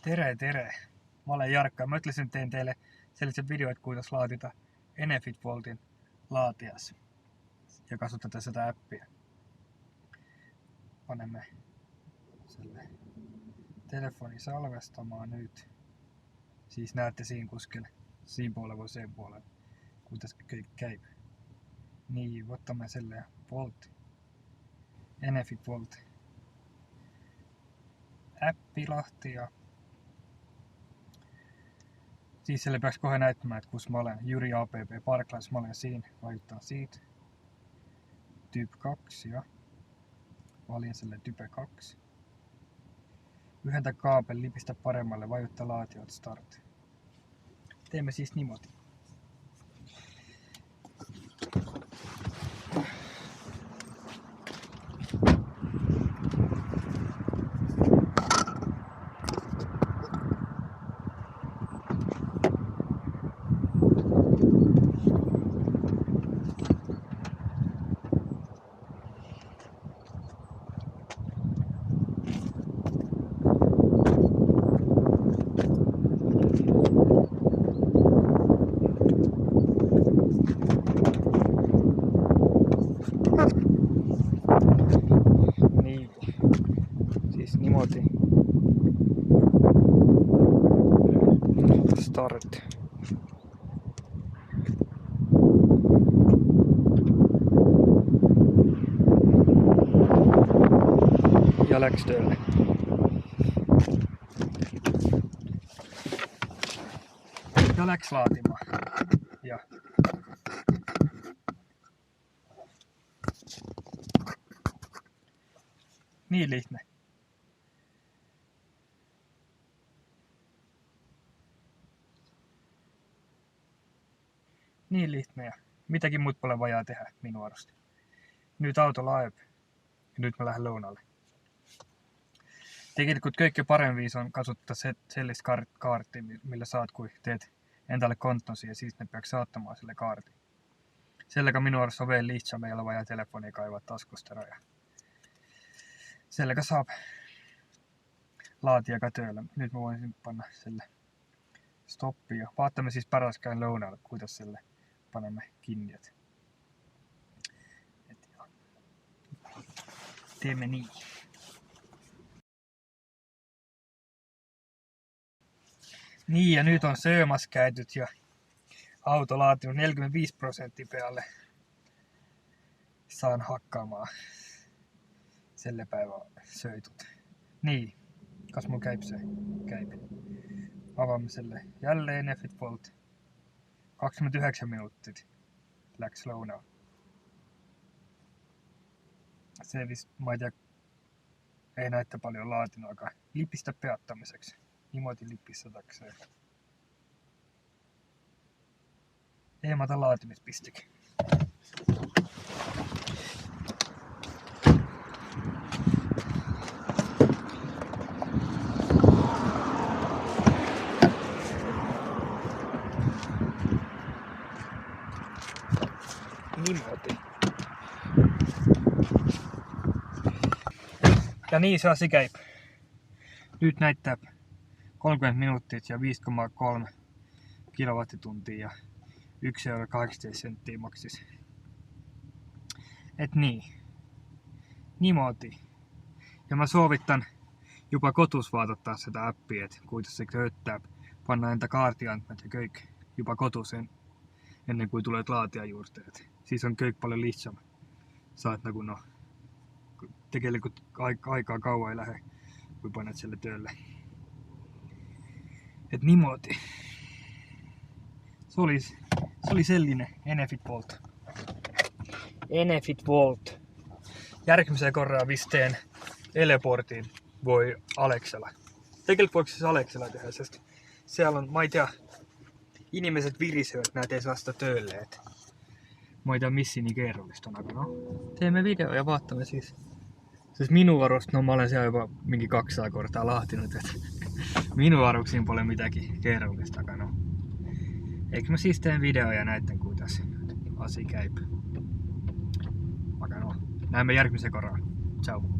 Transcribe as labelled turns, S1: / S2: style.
S1: Tere! Mä olen Jarkka. Mä ütlesin, että teen teille sellaisen video, että kuidas laadita Enefit Vaultin laatias ja kasutatte sitä appia. Panemme selle telefoni salvestamaan nyt. Siis näette siinä kuskella, siinä puolella voi sen puolella, kuidas käy. Niin, otamme selle Vault. Enefit Vault appi lahti ja siis selle peaks kohe näyttämään, että kus mä olen. Jyri app Parklas, mä olen siinä. Vaihdutaan siitä. Typ 2 ja valin selle type 2. Yhdentä kaapeli, lipistä paremmalle, vaihdutaan laatiot start. Teemme siis niimoodi. Niin, siis niimoodi. Start. Ja läks tööle. Ja läks laatimaan. Ja niin lihtne. Niin lihtne ja mitäkin muut pole vajaa tehdä minun arvosta. Nyt auto laajempi ja nyt mä lähden lounalle. Tegelikult kõike parem viis on kasutada sellist kaarti, millä saat, kui teed endale kontosi ja siis ne peaks saatamaan selle kaardi. Sellega minu arust on veel lihtsam, ei ole vaja telefoni kaivaa taskust ära ja sellega saab laatia ka tööle. Nyt mä voisin panna selle stoppi ja vaatame siis pärast käyn lõunal, kuidas selle paneme kinni. Et teemme nii. Nii ja nyt on söömas käytyt ja auto laatinut 45% pealle. Saan hakkaamaan selle päivän söitut. Niin, kas mul käib see? Käib. Avaamme selle jälleen Enefit Vault. 29 minuutit läks lounaa. Se vist, ma ei tea, ei näytä paljon laatinut, aga lipistä peattamiseksi. Niimoodi lipistatakse. Eemata laatimispistik. Niimoodi. Ja niin se asi käib. Nyt näyttää 30 minuuttia ja 5,3 kilowattituntia ja 1,18 € maksis. Et niin. Niimoodi. Ja mä soovittan jopa kotus vaatattaa sitä appia, et kuidas se tööttää. Panna enda kaartiandmed ja kõik jopa kotusen ennen kuin tulet laatia juurde. Et siis on kõik paljon lihtsam. Saat nagu noh, tegelikult aikaa kaua ei lähe, kui paned selle töölle. Et niimoodi. Se oli selline Enefit Vault. Enefit Vault. Järgmiseen korraan vist teen Eleportiin voi Alexela. Tegelikult voiko siis Alexela tehdä, sest seal on, ma ei tea, inimesed virisevät, näet ei saa sitä töölle, et ma ei tea, mis siin nii keerulist on, aga noh, teeme video ja vaatame siis. Sest minu arust, no ma olen siellä juba mingi 200 kortaa lahtinut, et minu arvuks siin pole midagi keerulista, aga noh. Eikö mä siis teen video ja näytän kuidas asi käib. Aga noh, näemme järgmise korra. Ciao.